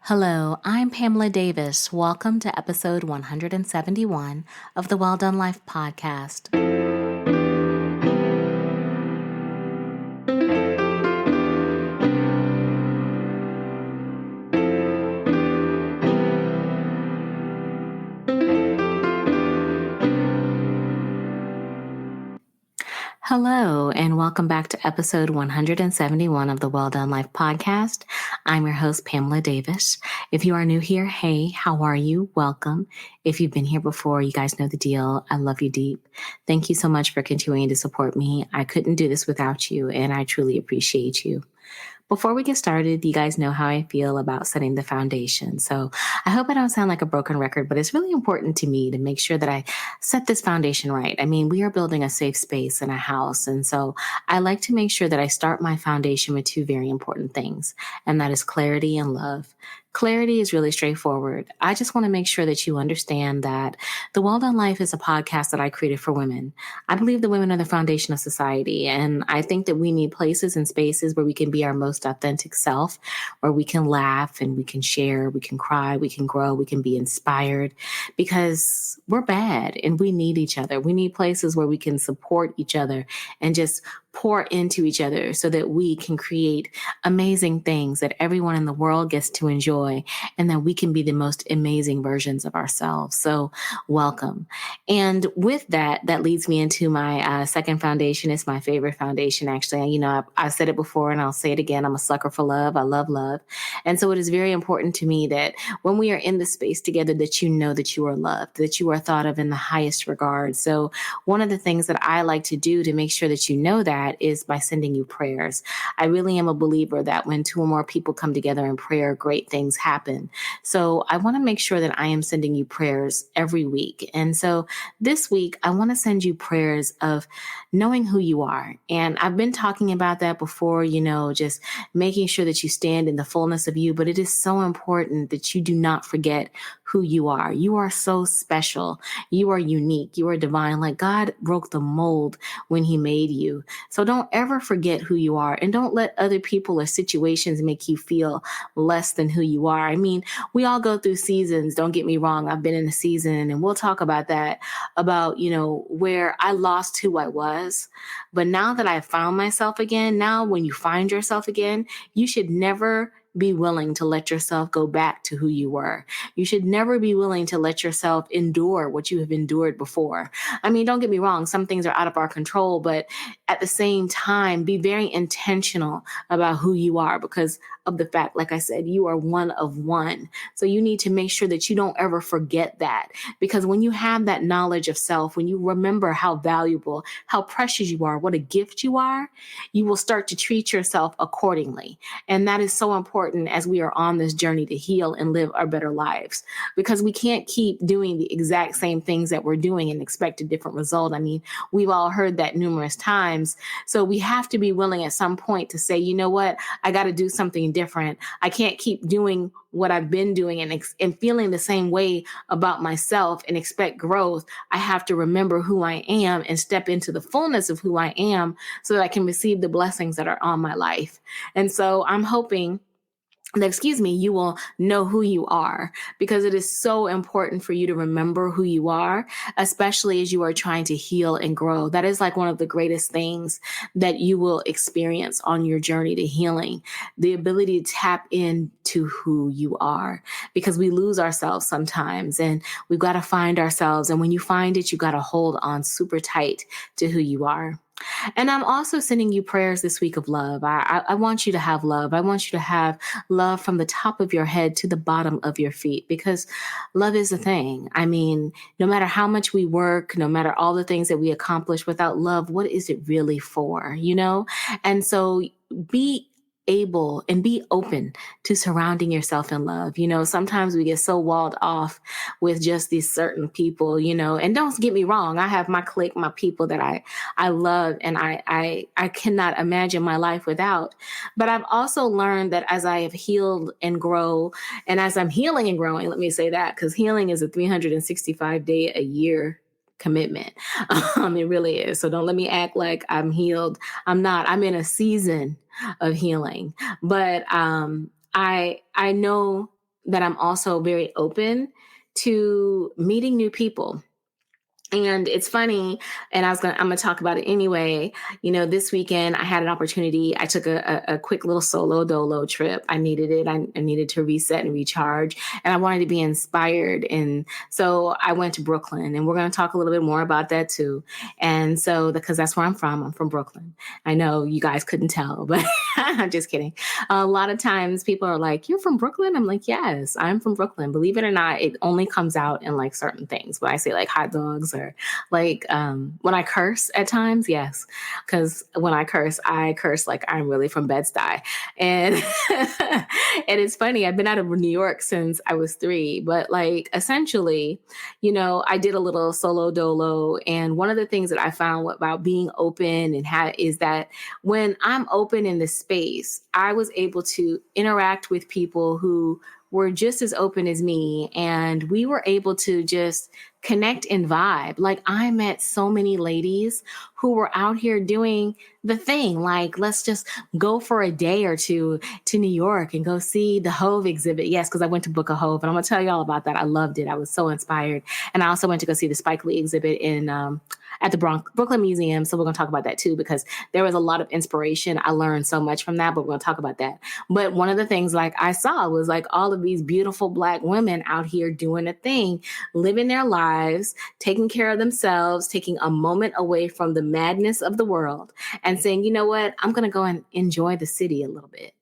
Hello, I'm Pamela Davis. Welcome to episode 171 of the Well Done Life podcast. Hello, and welcome back to episode 171 of the Well Done Life podcast. I'm your host, Pamela Davis. If you are new here, hey, how are you? Welcome. If you've been here before, you guys know the deal. I love you deep. Thank you so much for continuing to support me. I couldn't do this without you, and I truly appreciate you. Before we get started, you guys know how I feel about setting the foundation. So I hope I don't sound like a broken record, but it's really important to me to make sure that I set this foundation right. I mean, we are building a safe space in a house. And so I like to make sure that I start my foundation with two very important things, and that is clarity and love. Clarity is really straightforward. I just want to make sure that you understand that the Well Done Life is a podcast that I created for women. I believe the women are the foundation of society, and I think that we need places and spaces where we can be our most authentic self, where we can laugh and we can share, we can cry, we can grow, we can be inspired, because we're bad and we need each other. We need places where we can support each other and just pour into each other so that we can create amazing things that everyone in the world gets to enjoy, and that we can be the most amazing versions of ourselves. So welcome. And with that, that leads me into my second foundation. It's my favorite foundation, actually. You know, I said it before and I'll say it again. I'm a sucker for love. I love love. And so it is very important to me that when we are in this space together, that you know that you are loved, that you are thought of in the highest regard. So one of the things that I like to do to make sure that you know that is by sending you prayers. I really am a believer that when two or more people come together in prayer, great things happen. So I want to make sure that I am sending you prayers every week. And so this week, I want to send you prayers of knowing who you are. And I've been talking about that before, you know, just making sure that you stand in the fullness of you. But it is so important that you do not forget who you are. You are so special. You are unique. You are divine. Like God broke the mold when he made you. So don't ever forget who you are, and don't let other people or situations make you feel less than who you are. I mean, we all go through seasons. Don't get me wrong. I've been in a season, and we'll talk about that, about, you know, where I lost who I was. But now that I found myself again, now when you find yourself again, you should never be willing to let yourself go back to who you were. You should never be willing to let yourself endure what you have endured before. I mean, don't get me wrong. Some things are out of our control, but at the same time, be very intentional about who you are, because of the fact, like I said, you are one of one. So you need to make sure that you don't ever forget that, because when you have that knowledge of self, when you remember how valuable, how precious you are, what a gift you are, you will start to treat yourself accordingly. And that is so important as we are on this journey to heal and live our better lives, because we can't keep doing the exact same things that we're doing and expect a different result. I mean, we've all heard that numerous times. So we have to be willing at some point to say, you know what, I got to do something different. I can't keep doing what I've been doing and feeling the same way about myself and expect growth. I have to remember who I am and step into the fullness of who I am so that I can receive the blessings that are on my life. And so I'm hoping you will know who you are, because it is so important for you to remember who you are, especially as you are trying to heal and grow. That is like one of the greatest things that you will experience on your journey to healing, the ability to tap into who you are, because we lose ourselves sometimes and we've got to find ourselves. And when you find it, you got to hold on super tight to who you are. And I'm also sending you prayers this week of love. I want you to have love. I want you to have love from the top of your head to the bottom of your feet, because love is a thing. I mean, no matter how much we work, no matter all the things that we accomplish, without love, what is it really for, you know? And so be able and be open to surrounding yourself in love. You know, sometimes we get so walled off with just these certain people, you know, and don't get me wrong. I have my clique, my people that I love, and I cannot imagine my life without. But I've also learned that as I have healed and grow, and as I'm healing and growing, let me say that, because healing is a 365 day a year commitment. It really is. So don't let me act like I'm healed. I'm not. I'm in a season of healing. But I know that I'm also very open to meeting new people. And it's funny, and I'm gonna talk about it anyway. This weekend I had an opportunity. I took a quick little solo dolo trip. I needed it. I needed to reset and recharge, and I wanted to be inspired. And so I went to Brooklyn, and we're going to talk a little bit more about that too. And so, because that's where I'm from Brooklyn. I know you guys couldn't tell, but I'm just kidding. A lot of times people are like, "You're from Brooklyn?" I'm like, "Yes, I'm from Brooklyn." Believe it or not, it only comes out in like certain things. When I say like hot dogs, or like when I curse at times, yes, because when I curse like I'm really from Bed-Stuy. And and it's funny, I've been out of New York since I was 3, but like essentially, I did a little solo dolo, and one of the things that I found about being open is that when I'm open in the space, I was able to interact with people who were just as open as me, and we were able to just connect and vibe. Like, I met so many ladies who were out here doing the thing. Like, let's just go for a day or two to New York and go see the Hove exhibit. Yes, because I went to book a Hove, and I'm going to tell you all about that. I loved it. I was so inspired. And I also went to go see the Spike Lee exhibit at the Brooklyn Museum. So we're going to talk about that too, because there was a lot of inspiration. I learned so much from that, but we're going to talk about that. But one of the things like I saw was like all of these beautiful Black women out here doing a thing, living their lives, taking care of themselves, taking a moment away from the madness of the world and saying, you know what, I'm going to go and enjoy the city a little bit.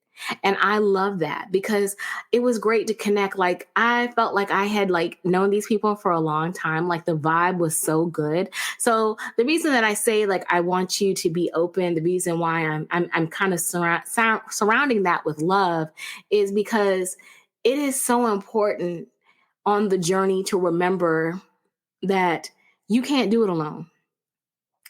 And I love that because it was great to connect. Like, I felt like I had like known these people for a long time. Like, the vibe was so good. So the reason that I say like I want you to be open, the reason why I'm kind of surrounding that with love is because it is so important on the journey to remember that you can't do it alone.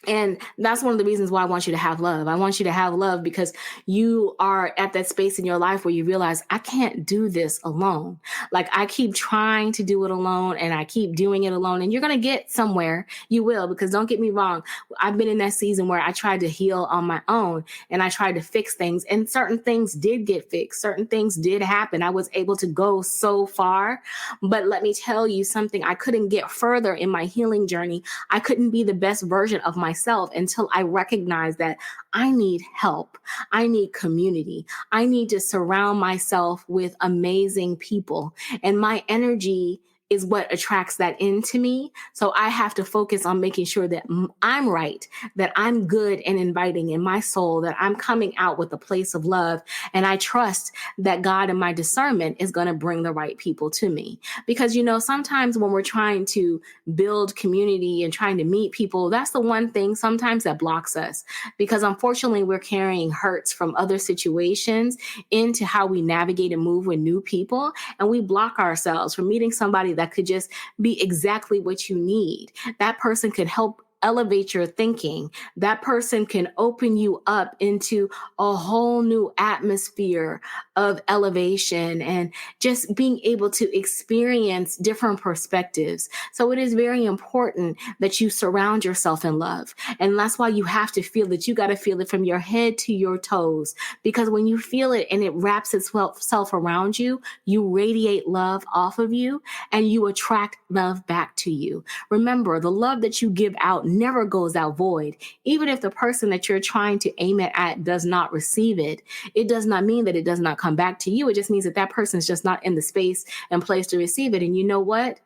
And that's one of the reasons why I want you to have love. I want you to have love because you are at that space in your life where you realize, I can't do this alone. Like, I keep trying to do it alone and I keep doing it alone. And you're going to get somewhere. You will, because don't get me wrong. I've been in that season where I tried to heal on my own and I tried to fix things, and certain things did get fixed. Certain things did happen. I was able to go so far. But let me tell you something. I couldn't get further in my healing journey. I couldn't be the best version of myself until I recognized that I need help. I need community. I need to surround myself with amazing people. And my energy is what attracts that into me. So I have to focus on making sure that I'm right, that I'm good and inviting in my soul, that I'm coming out with a place of love. And I trust that God and my discernment is going to bring the right people to me. Because, sometimes when we're trying to build community and trying to meet people, that's the one thing sometimes that blocks us. Because unfortunately, we're carrying hurts from other situations into how we navigate and move with new people. And we block ourselves from meeting somebody that could just be exactly what you need. That person could help elevate your thinking. That person can open you up into a whole new atmosphere of elevation and just being able to experience different perspectives. So it is very important that you surround yourself in love. And that's why you have to feel that. You got to feel it from your head to your toes, because when you feel it and it wraps itself around you, you radiate love off of you and you attract love back to you. Remember, the love that you give out never goes out void. Even if the person that you're trying to aim it at does not receive it, it does not mean that it does not come back to you. It just means that that person is just not in the space and place to receive it. And you know what?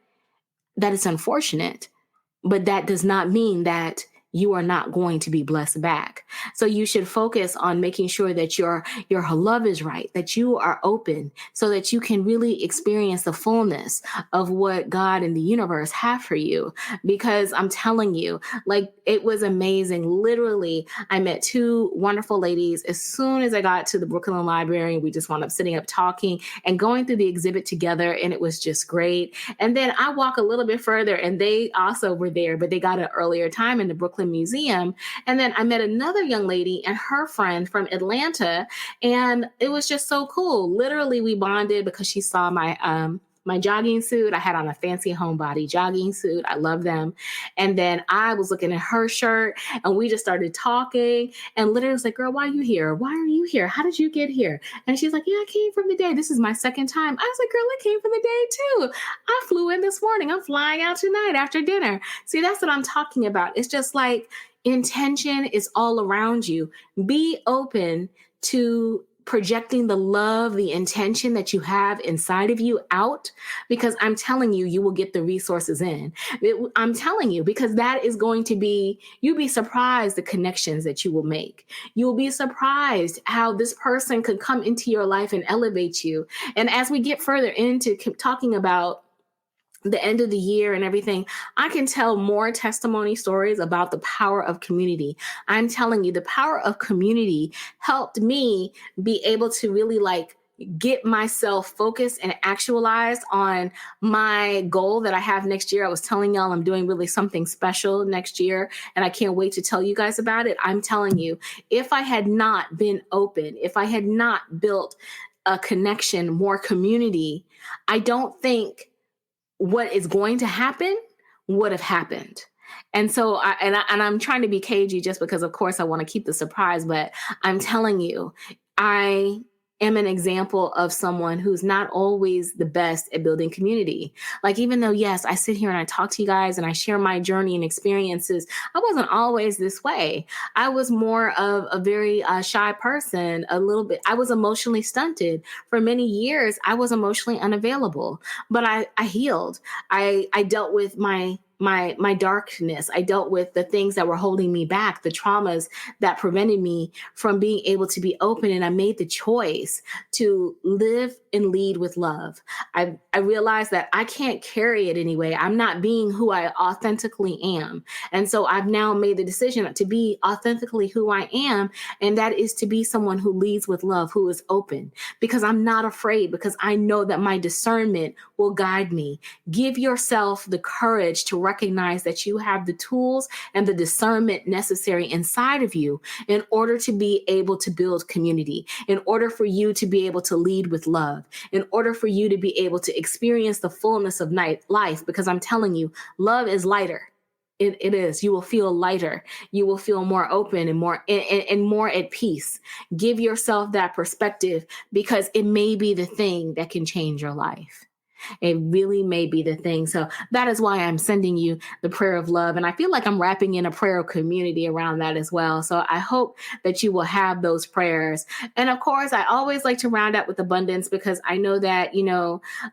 That is unfortunate, but that does not mean that you are not going to be blessed back. So you should focus on making sure that your love is right, that you are open so that you can really experience the fullness of what God and the universe have for you. Because I'm telling you, like, it was amazing. Literally, I met 2 wonderful ladies. As soon as I got to the Brooklyn Library, we just wound up sitting up talking and going through the exhibit together. And it was just great. And then I walk a little bit further and they also were there, but they got an earlier time in the Brooklyn Museum. And then I met another young lady and her friend from Atlanta. And it was just so cool. Literally, we bonded because she saw my my jogging suit. I had on a fancy homebody jogging suit. I love them. And then I was looking at her shirt and we just started talking and literally was like, girl, why are you here? Why are you here? How did you get here? And she's like, yeah, I came from the day. This is my second time. I was like, girl, I came from the day too. I flew in this morning. I'm flying out tonight after dinner. See, that's what I'm talking about. It's just like intention is all around you. Be open to projecting the love, the intention that you have inside of you out, because I'm telling you, you will get the resources in. I'm telling you, because that is going to be, you'll be surprised the connections that you will make. You'll be surprised how this person could come into your life and elevate you. And as we get further into talking about the end of the year and everything, I can tell more testimony stories about the power of community. I'm telling you, the power of community helped me be able to really like get myself focused and actualized on my goal that I have next year. I was telling y'all I'm doing really something special next year, and I can't wait to tell you guys about it. I'm telling you, if I had not been open, if I had not built a connection, more community, I don't think what is going to happen would have happened. And so I'm trying to be cagey just because, of course, I want to keep the surprise. But I'm telling you, I am an example of someone who's not always the best at building community. Like, even though, yes, I sit here and I talk to you guys and I share my journey and experiences, I wasn't always this way. I was more of a very shy person, a little bit. I was emotionally stunted. For many years, I was emotionally unavailable, but I healed. I dealt with my darkness. I dealt with the things that were holding me back, the traumas that prevented me from being able to be open. And I made the choice to live and lead with love. I realized that I can't carry it anyway. I'm not being who I authentically am. And so I've now made the decision to be authentically who I am. And that is to be someone who leads with love, who is open, because I'm not afraid, because I know that my discernment will guide me. Give yourself the courage to recognize that you have the tools and the discernment necessary inside of you in order to be able to build community, in order for you to be able to lead with love, in order for you to be able to experience the fullness of life. Because I'm telling you, love is lighter. It is. You will feel lighter. You will feel more open and more at peace. Give yourself that perspective, because it may be the thing that can change your life. It really may be the thing. So that is why I'm sending you the prayer of love. And I feel like I'm wrapping in a prayer of community around that as well. So I hope that you will have those prayers. And of course, I always like to round up with abundance, because I know that,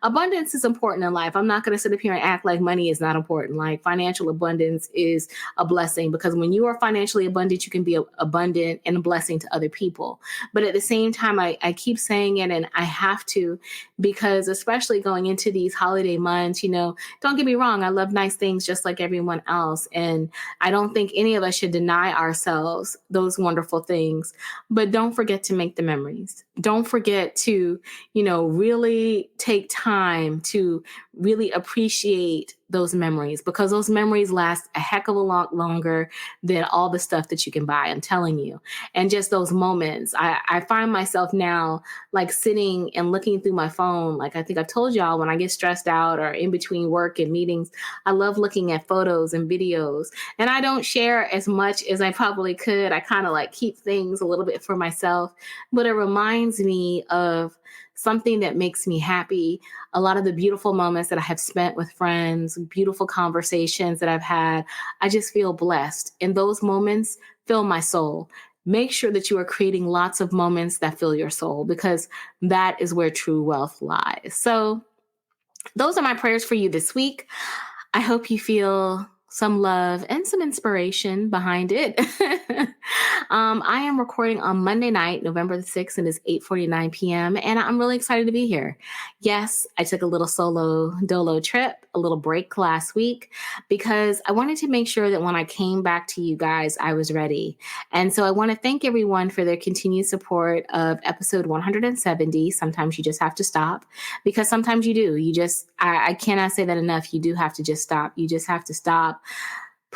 abundance is important in life. I'm not going to sit up here and act like money is not important. Like, financial abundance is a blessing, because when you are financially abundant, you can be abundant and a blessing to other people. But at the same time, I keep saying it, and I have to, because especially going into these holiday months, don't get me wrong, I love nice things just like everyone else. And I don't think any of us should deny ourselves those wonderful things. But don't forget to make the memories. Don't forget to, really take time to really appreciate those memories, because those memories last a heck of a lot longer than all the stuff that you can buy. I'm telling you. And just those moments, I find myself now like sitting and looking through my phone. Like, I think I've told y'all, when I get stressed out or in between work and meetings, I love looking at photos and videos, and I don't share as much as I probably could. I kind of like keep things a little bit for myself, but it reminds me of something that makes me happy. A lot of the beautiful moments that I have spent with friends, beautiful conversations that I've had, I just feel blessed. And those moments fill my soul. Make sure that you are creating lots of moments that fill your soul, because that is where true wealth lies. So those are my prayers for you this week. I hope you feel some love and some inspiration behind it. I am recording on Monday night, November the 6th, and it's 8:49 p.m. And I'm really excited to be here. Yes, I took a little solo dolo trip, a little break last week, because I wanted to make sure that when I came back to you guys, I was ready. And so I want to thank everyone for their continued support of episode 170. Sometimes you just have to stop, because sometimes you do. I cannot say that enough. You do have to just stop. You just have to stop,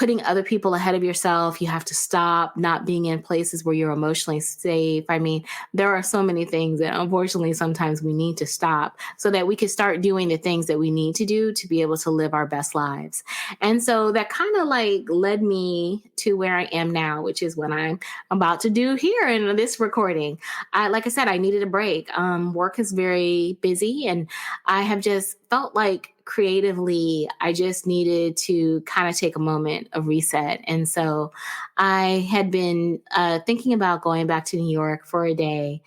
putting other people ahead of yourself. You have to stop not being in places where you're emotionally safe. I mean, there are so many things that unfortunately sometimes we need to stop so that we can start doing the things that we need to do to be able to live our best lives. And so that kind of like led me to where I am now, which is what I'm about to do here in this recording. Like I said, I needed a break. Work is very busy, and I have just felt like creatively, I just needed to kind of take a moment of reset. And so I had been thinking about going back to New York for a day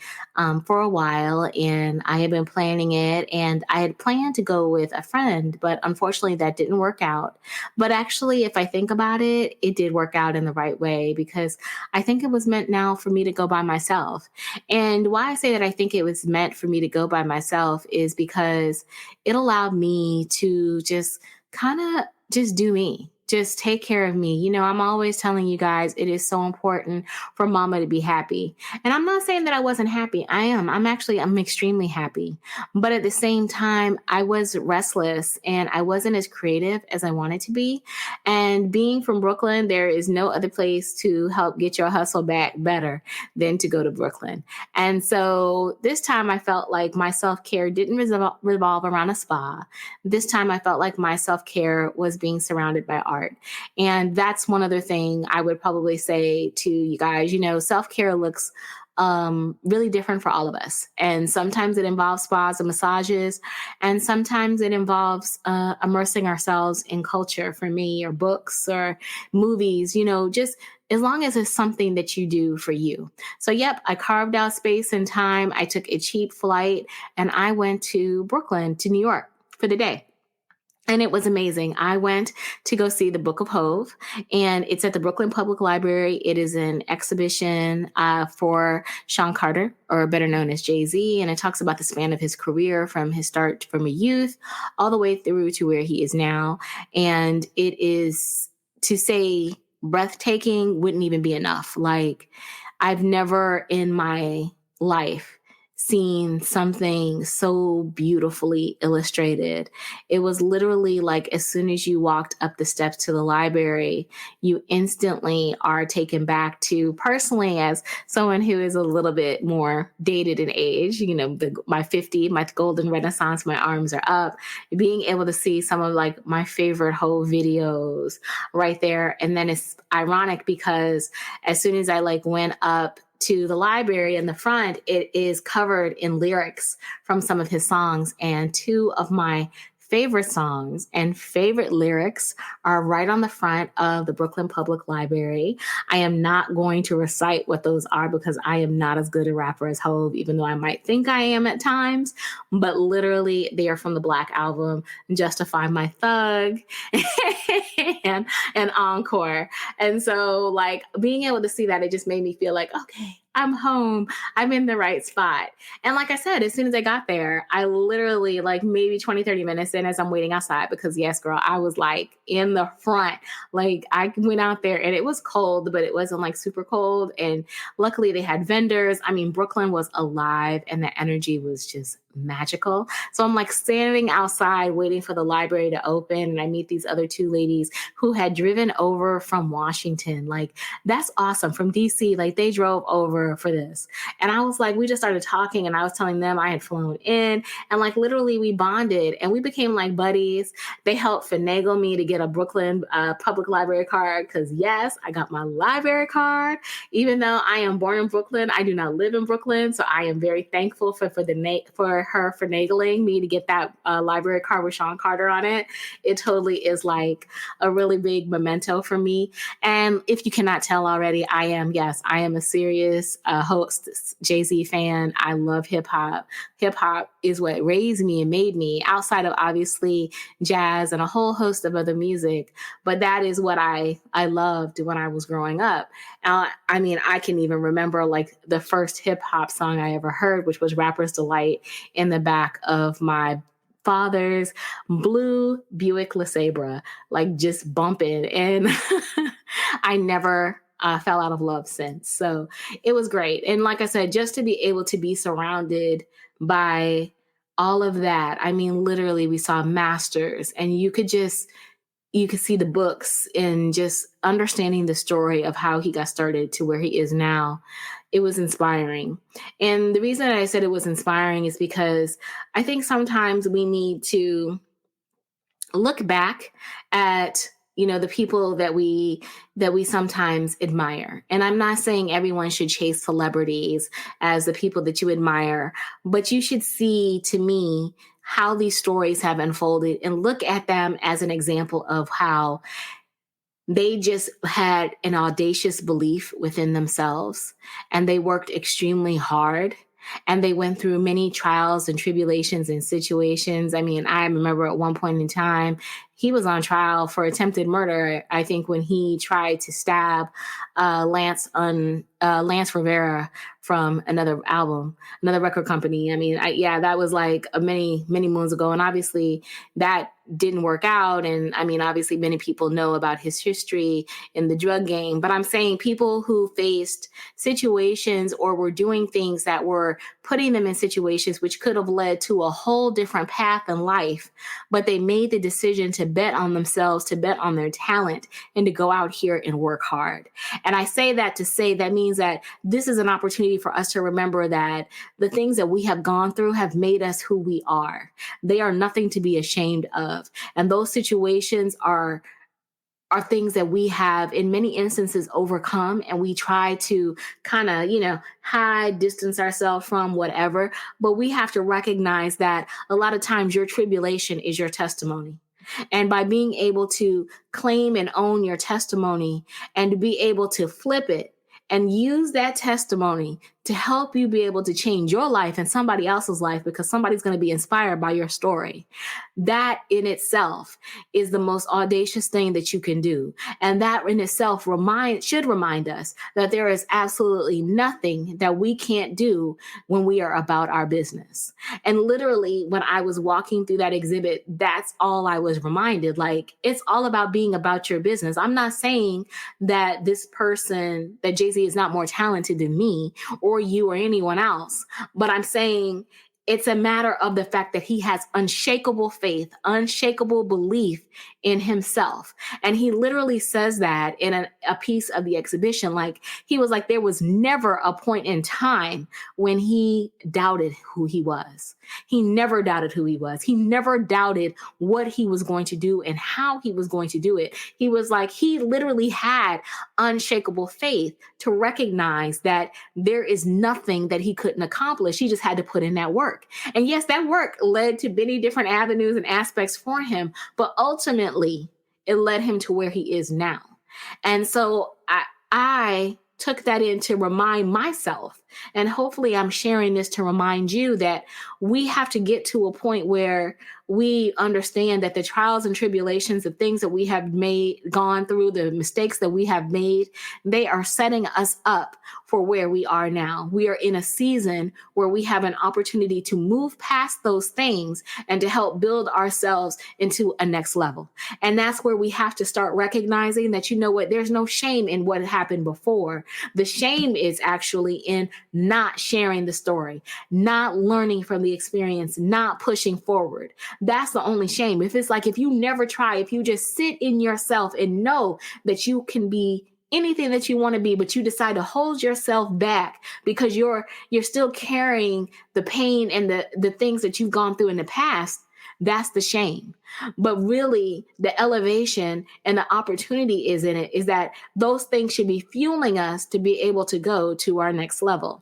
for a while, and I had been planning it. And I had planned to go with a friend, but unfortunately that didn't work out. But actually, if I think about it, it did work out in the right way, because I think it was meant now for me to go by myself. And why I say that I think it was meant for me to go by myself is because it allowed me to just kind of just do me, just take care of me. You know, I'm always telling you guys, it is so important for mama to be happy. And I'm not saying that I wasn't happy. I am. I'm extremely happy. But at the same time, I was restless and I wasn't as creative as I wanted to be. And being from Brooklyn, there is no other place to help get your hustle back better than to go to Brooklyn. And so this time I felt like my self-care didn't revolve around a spa. This time I felt like my self-care was being surrounded by art. And that's one other thing I would probably say to you guys. You know, self-care looks really different for all of us. And sometimes it involves spas and massages, and sometimes it involves immersing ourselves in culture, for me, or books or movies, you know, just as long as it's something that you do for you. So, yep, I carved out space and time. I took a cheap flight and I went to Brooklyn, to New York for the day. And it was amazing. I went to go see the Book of Hove, and it's at the Brooklyn Public Library. It is an exhibition for Sean Carter, or better known as Jay-Z. And it talks about the span of his career from his start from a youth all the way through to where he is now. And it is, to say breathtaking wouldn't even be enough. Like, I've never in my life seen something so beautifully illustrated. It was literally like, as soon as you walked up the steps to the library, you instantly are taken back to, personally, as someone who is a little bit more dated in age, you know, my golden renaissance, my arms are up, being able to see some of like my favorite whole videos right there. And then it's ironic because as soon as I like went up to the library in the front, it is covered in lyrics from some of his songs. And two of my favorite songs and favorite lyrics are right on the front of the Brooklyn Public Library. I am not going to recite what those are because I am not as good a rapper as Hove, even though I might think I am at times. But literally, they are from the Black album, Justify My Thug and Encore. And so, like, being able to see that, it just made me feel like, okay, I'm home. I'm in the right spot. And like I said, as soon as I got there, I literally, like maybe 20, 30 minutes in, as I'm waiting outside, because yes, girl, I was like in the front. Like, I went out there and it was cold, but it wasn't like super cold. And luckily they had vendors. I mean, Brooklyn was alive and the energy was just magical. So I'm like standing outside waiting for the library to open, and I meet these other two ladies who had driven over from Washington. Like, that's awesome. From DC, like they drove over for this. And I was like, we just started talking, and I was telling them I had flown in, and like literally we bonded and we became like buddies. They helped finagle me to get a Brooklyn Public Library card, because yes, I got my library card. Even though I am born in Brooklyn, I do not live in Brooklyn. So I am very thankful for her finagling me to get that library card with Sean Carter on it. It totally is like a really big memento for me. And if you cannot tell already, I am a serious host Jay-Z fan. I love hip hop. Hip hop is what raised me and made me, outside of obviously jazz and a whole host of other music. But that is what I loved when I was growing up. I mean, I can even remember like the first hip hop song I ever heard, which was Rapper's Delight, in the back of my father's blue Buick LeSabre, like just bumping. And I never fell out of love since. So it was great. And like I said, just to be able to be surrounded by all of that. I mean, literally we saw masters, and you could just, you could see the books and just understanding the story of how he got started to where he is now. It was inspiring. And the reason I said it was inspiring is because I think sometimes we need to look back at the people that we sometimes admire. And I'm not saying everyone should chase celebrities as the people that you admire, but you should see, to me, how these stories have unfolded and look at them as an example of how they just had an audacious belief within themselves, and they worked extremely hard, and they went through many trials and tribulations and situations. I mean, I remember at one point in time, he was on trial for attempted murder, I think, when he tried to stab Lance Rivera from another record company. I mean, that was like many, many moons ago. And obviously that didn't work out. And I mean, obviously many people know about his history in the drug game. But I'm saying people who faced situations or were doing things that were putting them in situations which could have led to a whole different path in life, but they made the decision to bet on themselves, to bet on their talent, and to go out here and work hard. And I say that to say that means that this is an opportunity for us to remember that the things that we have gone through have made us who we are. They are nothing to be ashamed of. And those situations are things that we have in many instances overcome, and we try to kind of, hide, distance ourselves from whatever. But we have to recognize that a lot of times your tribulation is your testimony. And by being able to claim and own your testimony and to be able to flip it and use that testimony to help you be able to change your life and somebody else's life, because somebody's going to be inspired by your story. That in itself is the most audacious thing that you can do. And that in itself should remind us that there is absolutely nothing that we can't do when we are about our business. And literally, when I was walking through that exhibit, that's all I was reminded. Like, it's all about being about your business. I'm not saying that that Jay-Z is not more talented than me or you or anyone else, but I'm saying it's a matter of the fact that he has unshakable faith, unshakable belief in himself. And he literally says that in a piece of the exhibition. Like, he was like, there was never a point in time when he doubted who he was. He never doubted who he was. He never doubted what he was going to do and how he was going to do it. He was like, he literally had unshakable faith to recognize that there is nothing that he couldn't accomplish. He just had to put in that work. And yes, that work led to many different avenues and aspects for him, but ultimately it led him to where he is now. And so I took that in to remind myself, and hopefully I'm sharing this to remind you that we have to get to a point where we understand that the trials and tribulations, the things that we have gone through, the mistakes that we have made, they are setting us up for where we are now. We are in a season where we have an opportunity to move past those things and to help build ourselves into a next level. And that's where we have to start recognizing that, you know what, there's no shame in what happened before. The shame is actually in not sharing the story, not learning from the experience, not pushing forward. That's the only shame. If you never try, if you just sit in yourself and know that you can be anything that you want to be, but you decide to hold yourself back because you're still carrying the pain and the things that you've gone through in the past, that's the shame. But really, the elevation and the opportunity is that those things should be fueling us to be able to go to our next level.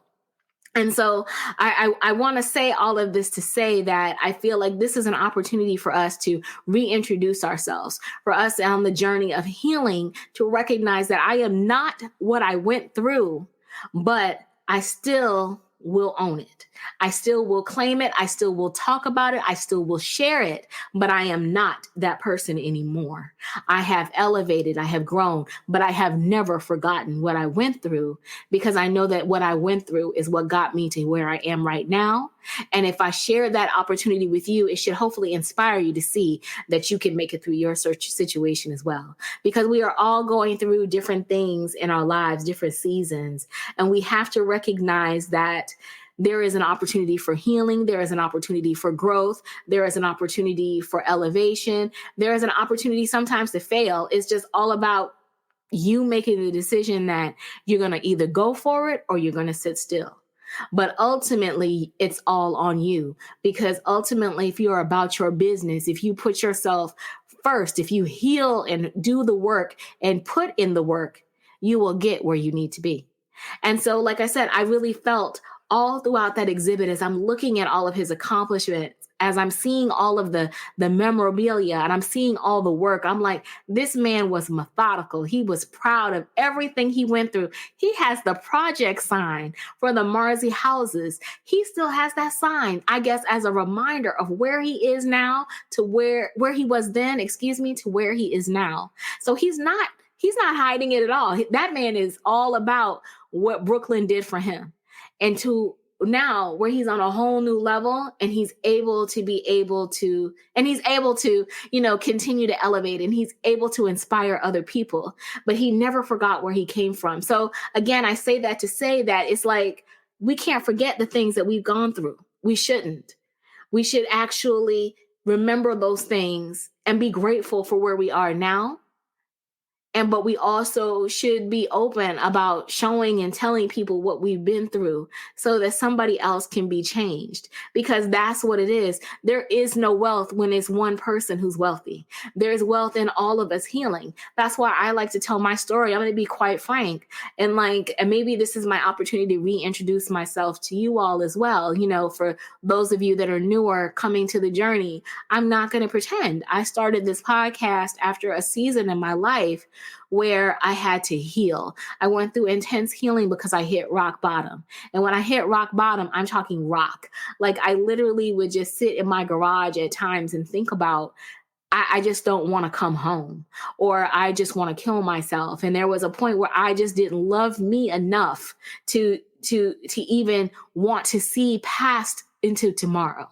And so I want to say all of this to say that I feel like this is an opportunity for us to reintroduce ourselves, for us on the journey of healing, to recognize that I am not what I went through, but I still will own it. I still will claim it. I still will talk about it. I still will share it, but I am not that person anymore. I have elevated, I have grown, but I have never forgotten what I went through, because I know that what I went through is what got me to where I am right now. And if I share that opportunity with you, it should hopefully inspire you to see that you can make it through your situation as well, because we are all going through different things in our lives, different seasons. And we have to recognize that there is an opportunity for healing. There is an opportunity for growth. There is an opportunity for elevation. There is an opportunity sometimes to fail. It's just all about you making the decision that you're going to either go for it or you're going to sit still. But ultimately, it's all on you, because ultimately, if you're about your business, if you put yourself first, if you heal and do the work and put in the work, you will get where you need to be. And so, like I said, I really felt all throughout that exhibit, as I'm looking at all of his accomplishments, as I'm seeing all of the memorabilia and I'm seeing all the work, I'm like, this man was methodical. He was proud of everything he went through. He has the project sign for the Marzi houses. He still has that sign, I guess, as a reminder of where he is now to where he was then, to where he is now. So he's not hiding it at all. That man is all about what Brooklyn did for him. And to now where he's on a whole new level, and he's able to, continue to elevate, and he's able to inspire other people, but he never forgot where he came from. So again, I say that to say that it's like, we can't forget the things that we've gone through. We shouldn't. We should actually remember those things and be grateful for where we are now. But we also should be open about showing and telling people what we've been through so that somebody else can be changed, because that's what it is. There is no wealth when it's one person who's wealthy. There's wealth in all of us healing. That's why I like to tell my story. I'm going to be quite frank. And maybe this is my opportunity to reintroduce myself to you all as well. For those of you that are newer coming to the journey, I'm not going to pretend. I started this podcast after a season in my life where I had to heal. I went through intense healing because I hit rock bottom. And when I hit rock bottom, I'm talking rock. Like, I literally would just sit in my garage at times and think about, I just don't want to come home, or I just want to kill myself. And there was a point where I just didn't love me enough to even want to see past into tomorrow.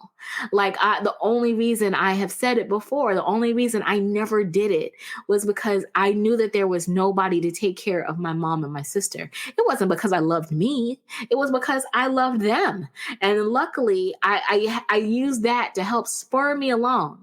The only reason I have said it before, the only reason I never did it was because I knew that there was nobody to take care of my mom and my sister. It wasn't because I loved me. It was because I loved them. And luckily, I used that to help spur me along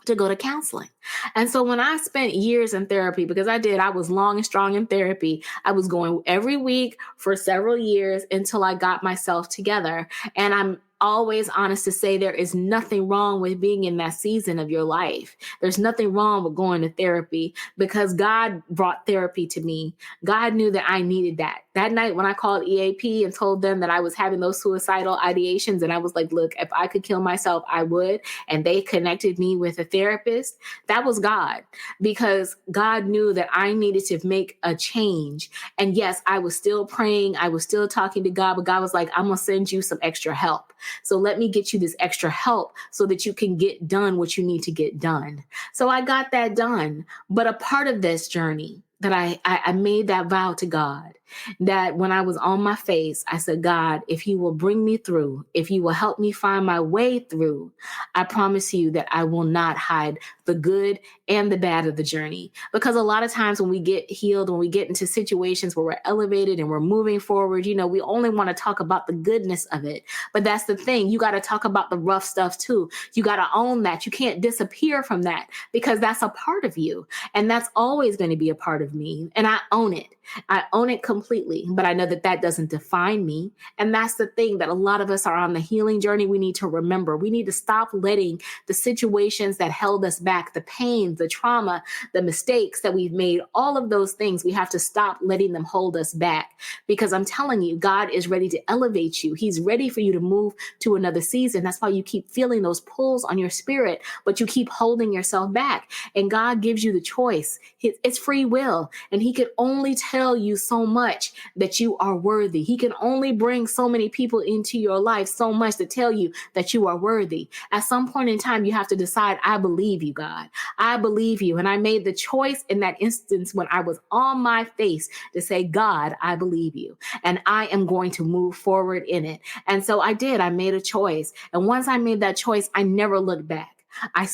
to go to counseling. And so when I spent years in therapy, because I was long and strong in therapy, I was going every week for several years until I got myself together. And I'm always honest to say there is nothing wrong with being in that season of your life. There's nothing wrong with going to therapy, because God brought therapy to me. God knew that I needed that. That night when I called EAP and told them that I was having those suicidal ideations, and I was like, look, if I could kill myself, I would. And they connected me with a therapist. That was God, because God knew that I needed to make a change. And yes, I was still praying. I was still talking to God, but God was like, I'm going to send you some extra help. So let me get you this extra help so that you can get done what you need to get done. So I got that done. But a part of this journey that I made that vow to God, that when I was on my face, I said, God, if you will bring me through, if you will help me find my way through, I promise you that I will not hide the good and the bad of the journey. Because a lot of times when we get healed, when we get into situations where we're elevated and we're moving forward, we only want to talk about the goodness of it. But that's the thing. You got to talk about the rough stuff too. You got to own that. You can't disappear from that, because that's a part of you. And that's always going to be a part of me. And I own it. I own it completely, but I know that that doesn't define me. And that's the thing that a lot of us are on the healing journey. We need to remember, we need to stop letting the situations that held us back, the pain, the trauma, the mistakes that we've made, all of those things, we have to stop letting them hold us back. Because I'm telling you, God is ready to elevate you. He's ready for you to move to another season. That's why you keep feeling those pulls on your spirit, but you keep holding yourself back. And God gives you the choice. It's free will. And he can only tell you so much that you are worthy. He can only bring so many people into your life so much to tell you that you are worthy. At some point in time, you have to decide, I believe you, God. I believe you. And I made the choice in that instance when I was on my face to say, God, I believe you. And I am going to move forward in it. And so I did. I made a choice. And once I made that choice, I never looked back. I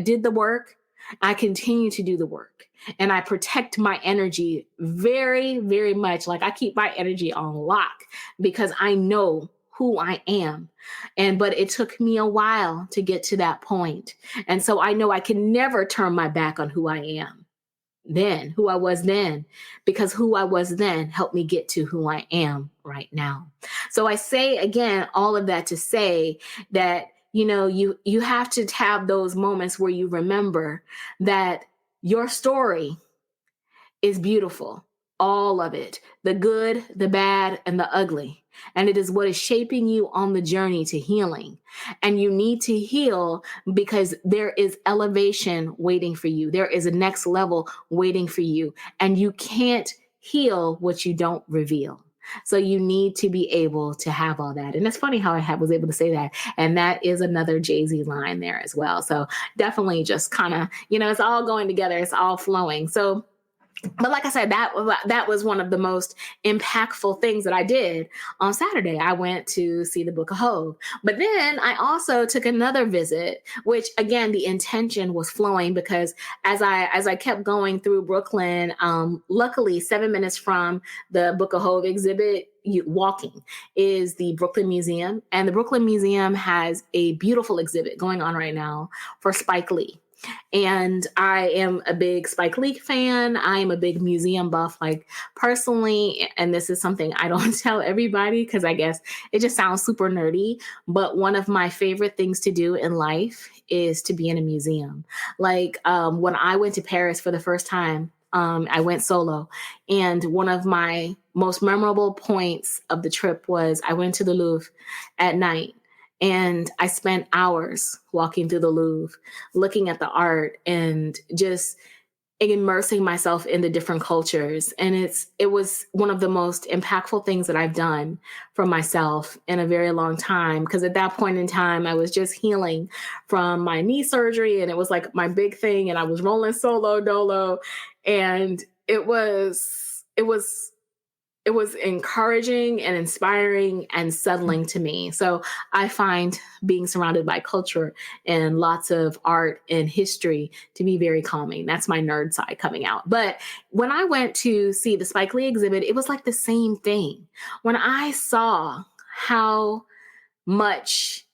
did the work. I continue to do the work. And I protect my energy very, very much. Like, I keep my energy on lock, because I know who I am. But it took me a while to get to that point. And so I know I can never turn my back on who I am then, who I was then, because who I was then helped me get to who I am right now. So I say again, all of that to say that, you have to have those moments where you remember that your story is beautiful. All of it, the good, the bad, and the ugly. And it is what is shaping you on the journey to healing. And you need to heal because there is elevation waiting for you. There is a next level waiting for you. And you can't heal what you don't reveal. So you need to be able to have all that. And it's funny how I was able to say that. And that is another Jay-Z line there as well. So definitely just kind of, it's all going together. It's all flowing. So, but like I said, that was one of the most impactful things that I did on Saturday. I went to see the Book of Job. But then I also took another visit, which again, the intention was flowing because as I kept going through Brooklyn, luckily 7 minutes from the Book of Job exhibit, walking is the Brooklyn Museum. And the Brooklyn Museum has a beautiful exhibit going on right now for Spike Lee. And I am a big Spike Lee fan. I am a big museum buff, like personally. And this is something I don't tell everybody because I guess it just sounds super nerdy. But one of my favorite things to do in life is to be in a museum. Like when I went to Paris for the first time, I went solo. And one of my most memorable points of the trip was I went to the Louvre at night. And I spent hours walking through the Louvre, looking at the art and just immersing myself in the different cultures. And it was one of the most impactful things that I've done for myself in a very long time. Because at that point in time, I was just healing from my knee surgery. And it was like my big thing. And I was rolling solo dolo. And it was encouraging and inspiring and settling to me. So I find being surrounded by culture and lots of art and history to be very calming. That's my nerd side coming out. But when I went to see the Spike Lee exhibit, it was like the same thing. When I saw how much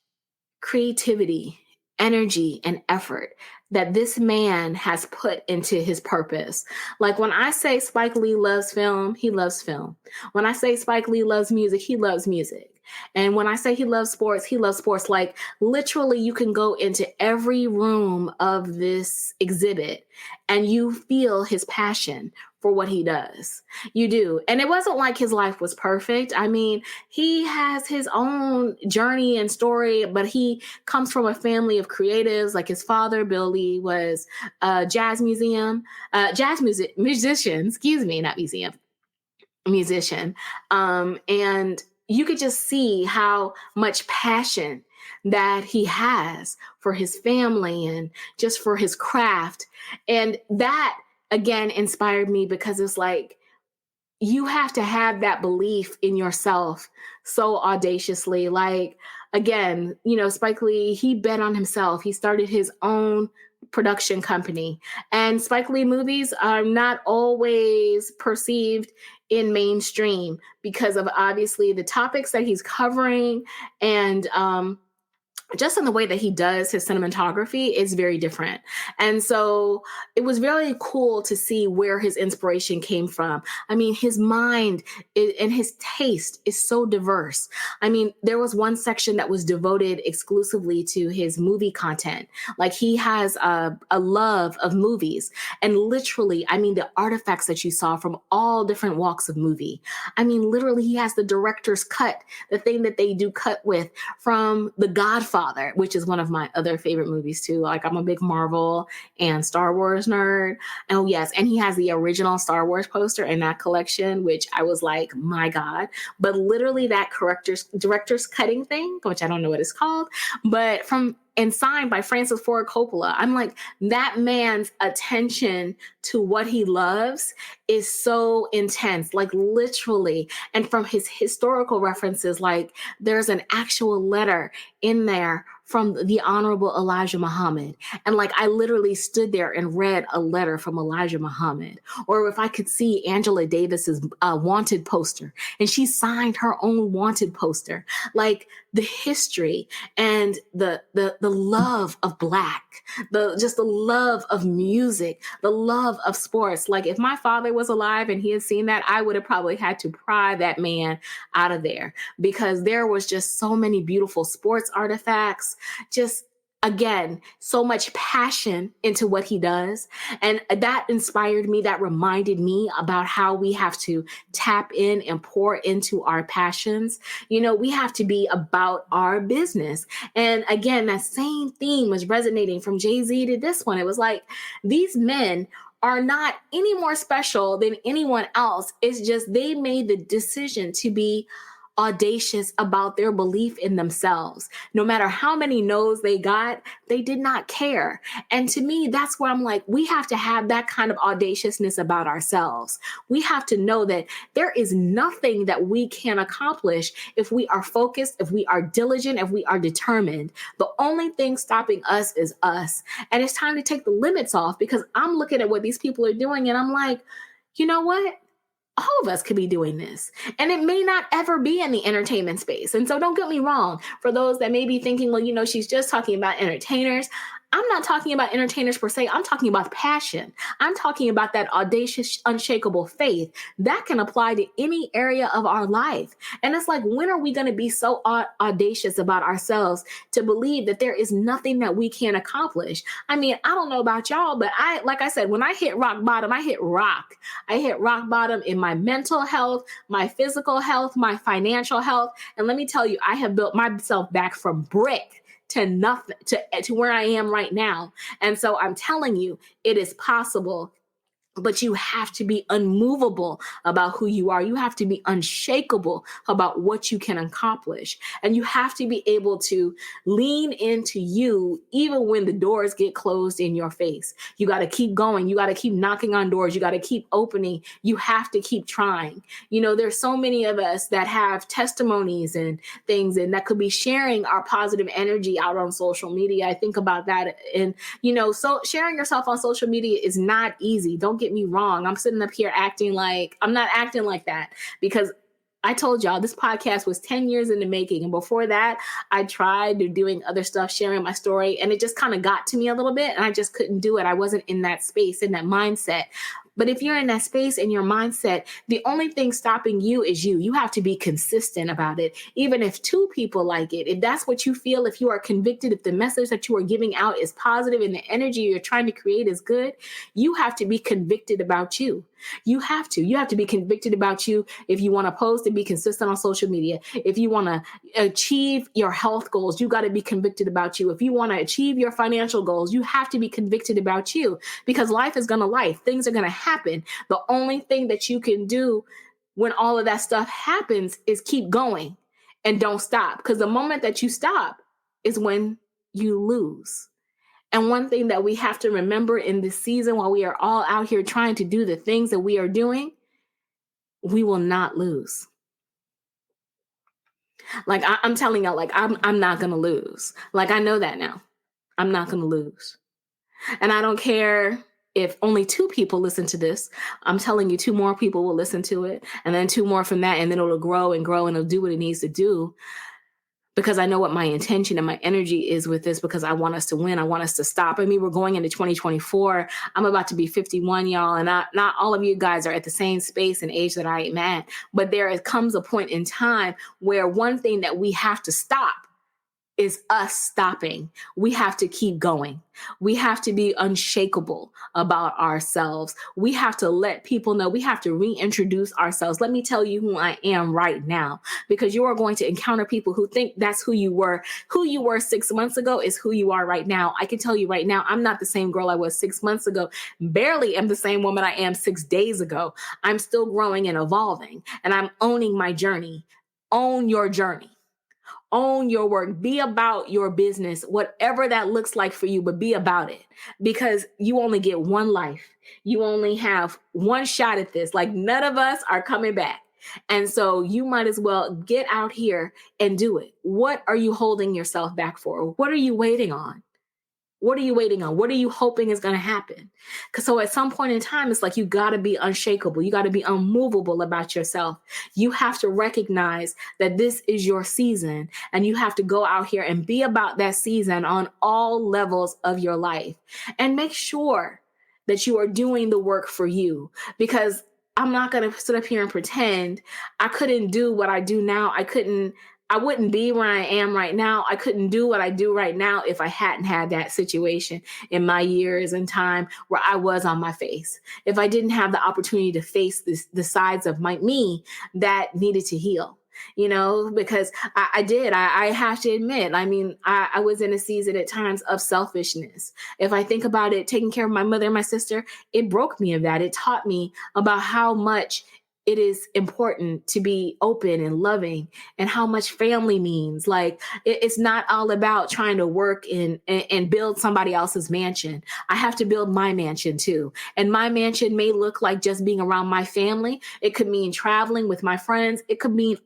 creativity, energy, and effort that this man has put into his purpose. Like when I say Spike Lee loves film, he loves film. When I say Spike Lee loves music, he loves music. And when I say he loves sports, he loves sports. Like literally you can go into every room of this exhibit and you feel his passion for what he does. You do. And it wasn't like his life was perfect. I mean, he has his own journey and story, but he comes from a family of creatives. Like his father, Bill Lee, was a musician, musician. And you could just see how much passion that he has for his family and just for his craft. And that again inspired me because it's like, you have to have that belief in yourself so audaciously. Like, again, Spike Lee, he bet on himself. He started his own production company. And Spike Lee movies are not always perceived in mainstream because of obviously the topics that he's covering and just in the way that he does his cinematography is very different. And so it was very cool to see where his inspiration came from. I mean, his mind and his taste is so diverse. I mean, there was one section that was devoted exclusively to his movie content. Like he has a love of movies and literally, I mean, the artifacts that you saw from all different walks of movie. I mean, literally he has the director's cut, the thing that they do cut with from The Godfather, which is one of my other favorite movies too. Like I'm a big Marvel and Star Wars nerd. Oh yes. And he has the original Star Wars poster in that collection, which I was like, my God. But literally that director's cutting thing, which I don't know what it's called, but and signed by Francis Ford Coppola. I'm like, that man's attention to what he loves is so intense, like literally. And from his historical references, like there's an actual letter in there from the Honorable Elijah Muhammad. And like, I literally stood there and read a letter from Elijah Muhammad. Or if I could see Angela Davis's wanted poster and she signed her own wanted poster, like the history and the love of Black, just the love of music, the love of sports. Like if my father was alive and he had seen that, I would have probably had to pry that man out of there, because there was just so many beautiful sports artifacts, just again, so much passion into what he does. And that inspired me. That reminded me about how we have to tap in and pour into our passions. You know, we have to be about our business. And again, that same theme was resonating from Jay-Z to this one. It was like, these men are not any more special than anyone else. It's just they made the decision to be audacious about their belief in themselves. No matter how many no's they got, they did not care. And to me, that's where I'm like, we have to have that kind of audaciousness about ourselves. We have to know that there is nothing that we can accomplish if we are focused, if we are diligent, if we are determined. The only thing stopping us is us. And it's time to take the limits off, because I'm looking at what these people are doing and I'm like, you know what? All of us could be doing this. And it may not ever be in the entertainment space. And so don't get me wrong, for those that may be thinking, well, you know, she's just talking about entertainers. I'm not talking about entertainers per se. I'm talking about passion. I'm talking about that audacious, unshakable faith that can apply to any area of our life. And it's like, when are we going to be so audacious about ourselves to believe that there is nothing that we can accomplish? I mean, I don't know about y'all, but like I said, when I hit rock bottom, I hit rock bottom in my mental health, my physical health, my financial health. And let me tell you, I have built myself back from brick to nothing, to where I am right now. And so I'm telling you, it is possible. But you have to be unmovable about who you are. You have to be unshakable about what you can accomplish. And you have to be able to lean into you even when the doors get closed in your face. You got to keep going. You got to keep knocking on doors. You got to keep opening. You have to keep trying. You know, there's so many of us that have testimonies and things, and that could be sharing our positive energy out on social media. I think about that. And, you know, so sharing yourself on social media is not easy. Don't get me wrong. I'm sitting up here acting like I'm not acting like that, because I told y'all this podcast was 10 years in the making. And before that, I tried doing other stuff, sharing my story, and it just kind of got to me a little bit and I just couldn't do it. I wasn't in that space, in that mindset. But if you're in that space and your mindset, the only thing stopping you is you. You have to be consistent about it. Even if two people like it, if that's what you feel, if you are convicted, if the message that you are giving out is positive and the energy you're trying to create is good, you have to be convicted about you. You have to be convicted about you. If you want to post and be consistent on social media, if you want to achieve your health goals, you got to be convicted about you. If you want to achieve your financial goals, you have to be convicted about you, because life is going to life. Things are going to happen. The only thing that you can do when all of that stuff happens is keep going and don't stop. Because the moment that you stop is when you lose. And one thing that we have to remember in this season, while we are all out here trying to do the things that we are doing, we will not lose. Like I'm telling y'all, like I'm not going to lose. Like I know that now. I'm not going to lose. And I don't care if only 2 people listen to this. I'm telling you, 2 more people will listen to it, and then 2 more from that, and then it'll grow and grow and it'll do what it needs to do. Because I know what my intention and my energy is with this, because I want us to win. I want us to stop. I mean, we're going into 2024. I'm about to be 51, y'all. And not all of you guys are at the same space and age that I am at. But there comes a point in time where one thing that we have to stop is us stopping. We have to keep going. We have to be unshakable about ourselves. We have to let people know. We have to reintroduce ourselves. Let me tell you who I am right now, because you are going to encounter people who think that's who you were. Who you were 6 months ago is who you are right now. I can tell you right now, I'm not the same girl I was 6 months ago. Barely am the same woman I am 6 days ago. I'm still growing and evolving, and I'm owning my journey. Own your journey. Own your work. Be about your business, whatever that looks like for you, but be about it, because you only get one life. You only have one shot at this. Like, none of us are coming back. And so you might as well get out here and do it. What are you holding yourself back for? What are you waiting on? What are you waiting on? What are you hoping is going to happen? Because so at some point in time, it's like you got to be unshakable. You got to be unmovable about yourself. You have to recognize that this is your season, and you have to go out here and be about that season on all levels of your life, and make sure that you are doing the work for you. Because I'm not going to sit up here and pretend I couldn't do what I do now. I wouldn't be where I am right now. I couldn't do what I do right now if I hadn't had that situation in my years and time where I was on my face. If I didn't have the opportunity to face the sides of me that needed to heal, because I did. I have to admit, I was in a season at times of selfishness. If I think about it, taking care of my mother and my sister, it broke me of that. It taught me about how much it is important to be open and loving, and how much family means. Like, it's not all about trying to work and build somebody else's mansion. I have to build my mansion too. And my mansion may look like just being around my family. It could mean traveling with my friends. It could mean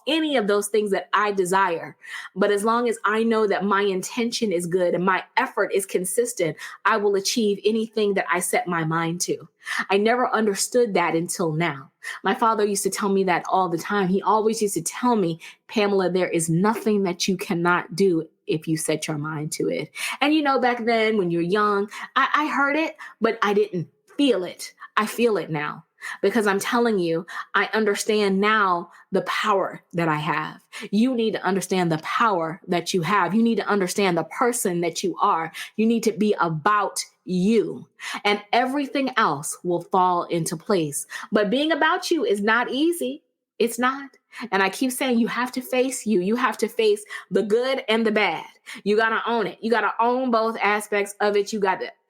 any of those things that I desire. But as long as I know that my intention is good and my effort is consistent, I will achieve anything that I set my mind to. I never understood that until now. My father used to tell me that all the time. He always used to tell me, Pamela, there is nothing that you cannot do if you set your mind to it. And back then when you're young, I heard it, but I didn't feel it. I feel it now. Because I'm telling you, I understand now the power that I have. You need to understand the power that you have. You need to understand the person that you are. You need to be about you, and everything else will fall into place. But being about you is not easy. It's not. And I keep saying you have to face you. You have to face the good and the bad. You got to own it. You got to own both aspects of it.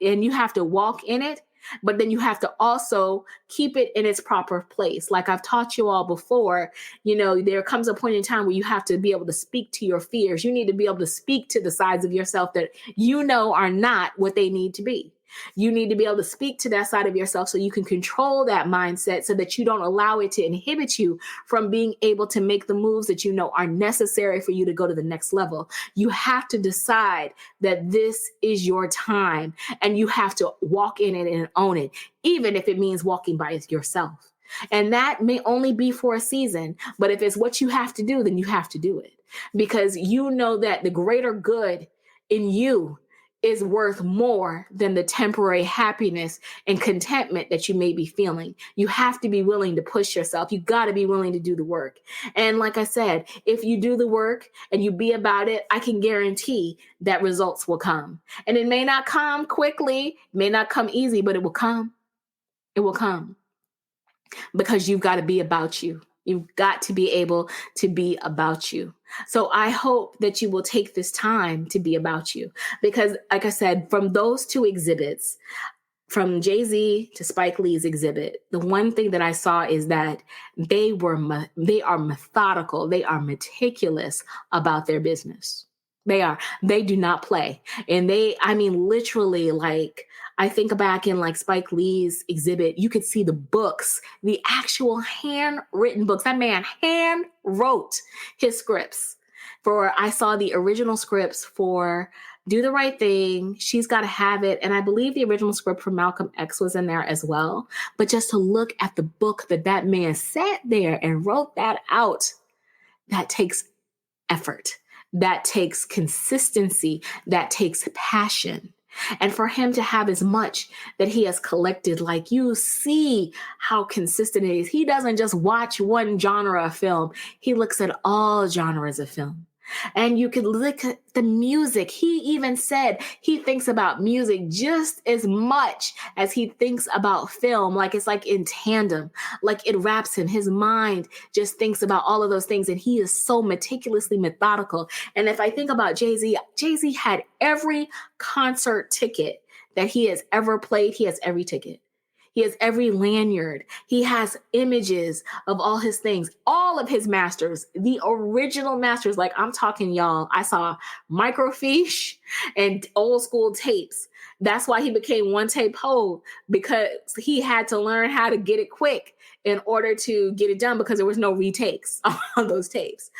And you have to walk in it. But then you have to also keep it in its proper place. Like I've taught you all before, there comes a point in time where you have to be able to speak to your fears. You need to be able to speak to the sides of yourself that are not what they need to be. You need to be able to speak to that side of yourself so you can control that mindset, so that you don't allow it to inhibit you from being able to make the moves that are necessary for you to go to the next level. You have to decide that this is your time, and you have to walk in it and own it, even if it means walking by yourself. And that may only be for a season, but if it's what you have to do, then you have to do it, because you know that the greater good in you is worth more than the temporary happiness and contentment that you may be feeling. You have to be willing to push yourself. You got to be willing to do the work. And like I said, if you do the work and you be about it, I can guarantee that results will come. And it may not come quickly, may not come easy, but it will come. It will come, because you've got to be about you. You've got to be able to be about you. So I hope that you will take this time to be about you, because like I said, from those two exhibits, from Jay-Z to Spike Lee's exhibit, the one thing that I saw is that they are methodical. They are meticulous about their business. They do not play. And literally, like, I think back in like Spike Lee's exhibit, you could see the books, the actual handwritten books. That man hand wrote his scripts. I saw the original scripts for Do the Right Thing, She's Gotta Have It. And I believe the original script for Malcolm X was in there as well. But just to look at the book that man sat there and wrote that out, that takes effort. That takes consistency. That takes passion. And for him to have as much that he has collected, like, you see how consistent it is. He doesn't just watch one genre of film. He looks at all genres of film. And you could look at the music. He even said he thinks about music just as much as he thinks about film. Like, it's like in tandem, like it wraps him. His mind just thinks about all of those things. And he is so meticulously methodical. And if I think about Jay-Z had every concert ticket that he has ever played. He has every ticket. He has every lanyard. He has images of all his things, all of his masters, the original masters. Like I'm talking, y'all, I saw microfiche and old school tapes. That's why he became one tape ho, because he had to learn how to get it quick in order to get it done, because there was no retakes on those tapes.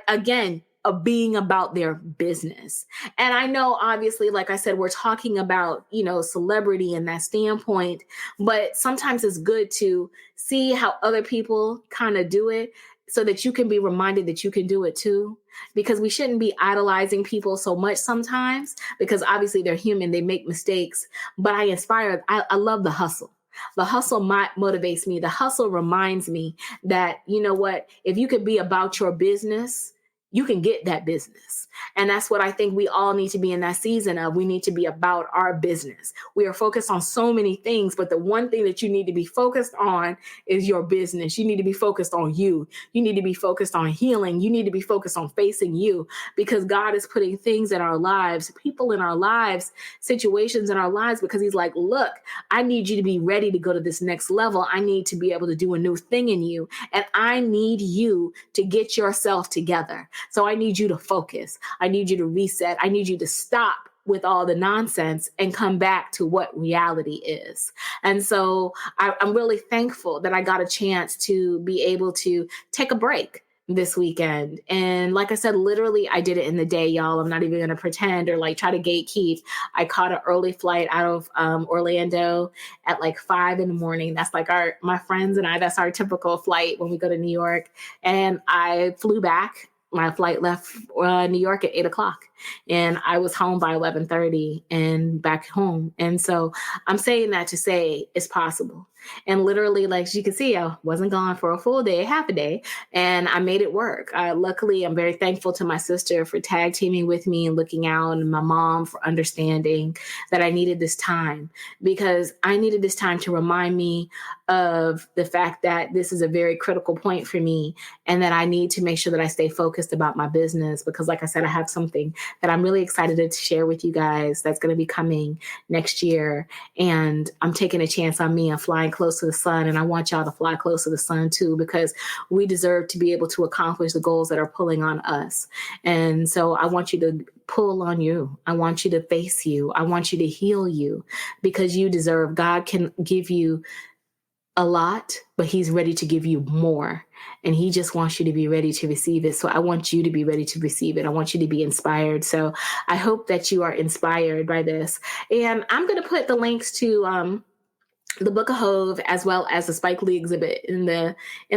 Again, of being about their business. And I know, obviously, like I said, we're talking about, celebrity in that standpoint, but sometimes it's good to see how other people kind of do it so that you can be reminded that you can do it too. Because we shouldn't be idolizing people so much sometimes, because obviously they're human, they make mistakes, but I love the hustle. The hustle motivates me. The hustle reminds me that, you know what, if you could be about your business, you can get that business. And that's what I think we all need to be in that season of. We need to be about our business. We are focused on so many things, but the one thing that you need to be focused on is your business. You need to be focused on you. You need to be focused on healing. You need to be focused on facing you, because God is putting things in our lives, people in our lives, situations in our lives, because he's like, look, I need you to be ready to go to this next level. I need to be able to do a new thing in you. And I need you to get yourself together. So I need you to focus. I need you to reset. I need you to stop with all the nonsense and come back to what reality is. And so I'm really thankful that I got a chance to be able to take a break this weekend. And like I said, literally, I did it in the day, y'all. I'm not even going to pretend or like try to gatekeep. I caught an early flight out of Orlando at like 5 a.m. That's like my friends and I, that's our typical flight when we go to New York. And I flew back. My flight left New York at 8 o'clock, and I was home by 11:30 and back home. And so I'm saying that to say it's possible. And literally, like you can see, I wasn't gone for a full day, half a day, and I made it work. Luckily, I'm very thankful to my sister for tag teaming with me and looking out, and my mom for understanding that I needed this time, because I needed this time to remind me of the fact that this is a very critical point for me, and that I need to make sure that I stay focused about my business, because like I said, I have something that I'm really excited to share with you guys that's going to be coming next year. And I'm taking a chance on me and flying close to the sun. And I want y'all to fly close to the sun too, because we deserve to be able to accomplish the goals that are pulling on us. And so I want you to pull on you. I want you to face you. I want you to heal you, because you deserve. God can give you a lot, but he's ready to give you more. And he just wants you to be ready to receive it. So I want you to be ready to receive it. I want you to be inspired. So I hope that you are inspired by this. And I'm going to put the links to the Book of Hove, as well as the Spike Lee exhibit in the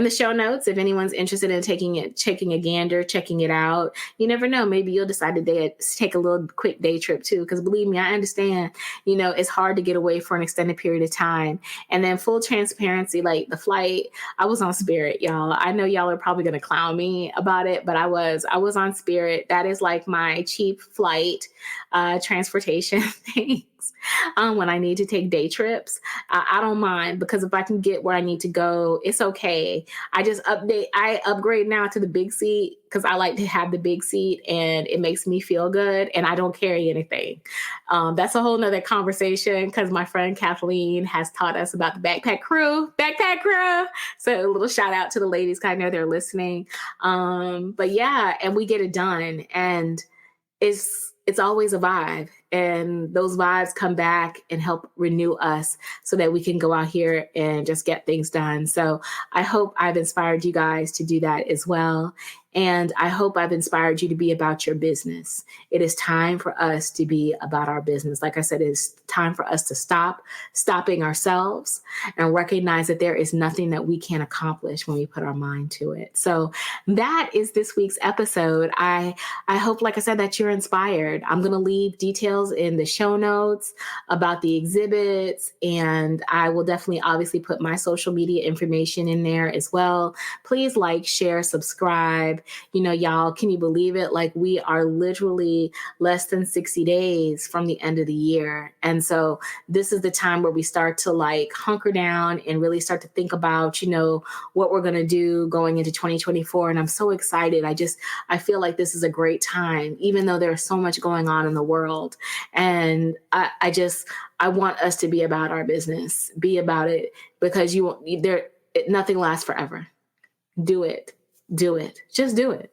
show notes. If anyone's interested in taking a gander, checking it out, you never know. Maybe you'll decide to take a little quick day trip too. Because believe me, I understand, it's hard to get away for an extended period of time. And then full transparency, like the flight, I was on Spirit, y'all. I know y'all are probably going to clown me about it, but I was on Spirit. That is like my cheap flight transportation thing. When I need to take day trips, I don't mind, because if I can get where I need to go, it's okay. I upgrade now to the big seat, because I like to have the big seat and it makes me feel good, and I don't carry anything. That's a whole nother conversation, because my friend Kathleen has taught us about the backpack crew. So a little shout out to the ladies, because I know they're listening. But yeah, and we get it done, and it's always a vibe, and those vibes come back and help renew us so that we can go out here and just get things done. So I hope I've inspired you guys to do that as well. And I hope I've inspired you to be about your business. It is time for us to be about our business. Like I said, it's time for us to stop stopping ourselves and recognize that there is nothing that we can't accomplish when we put our mind to it. So that is this week's episode. I hope, like I said, that you're inspired. I'm going to leave details in the show notes about the exhibits, and I will definitely obviously put my social media information in there as well. Please like, share, subscribe. Y'all, can you believe it? Like, we are literally less than 60 days from the end of the year. And so this is the time where we start to like hunker down and really start to think about, what we're going to do going into 2024. And I'm so excited. I feel like this is a great time, even though there's so much going on in the world. And I want us to be about our business, be about it, because nothing lasts forever. Do it. Just do it,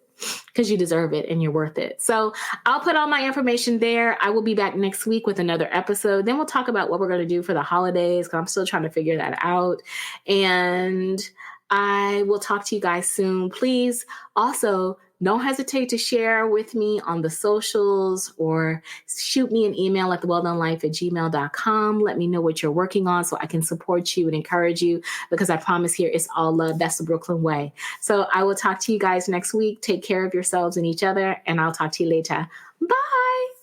because you deserve it and you're worth it. So I'll put all my information there. I will be back next week with another episode. Then we'll talk about what we're going to do for the holidays, because I'm still trying to figure that out. And I will talk to you guys soon. Please also don't hesitate to share with me on the socials, or shoot me an email at thewelldonelife@gmail.com. Let me know what you're working on so I can support you and encourage you, because I promise here it's all love. That's the Brooklyn way. So I will talk to you guys next week. Take care of yourselves and each other, and I'll talk to you later. Bye.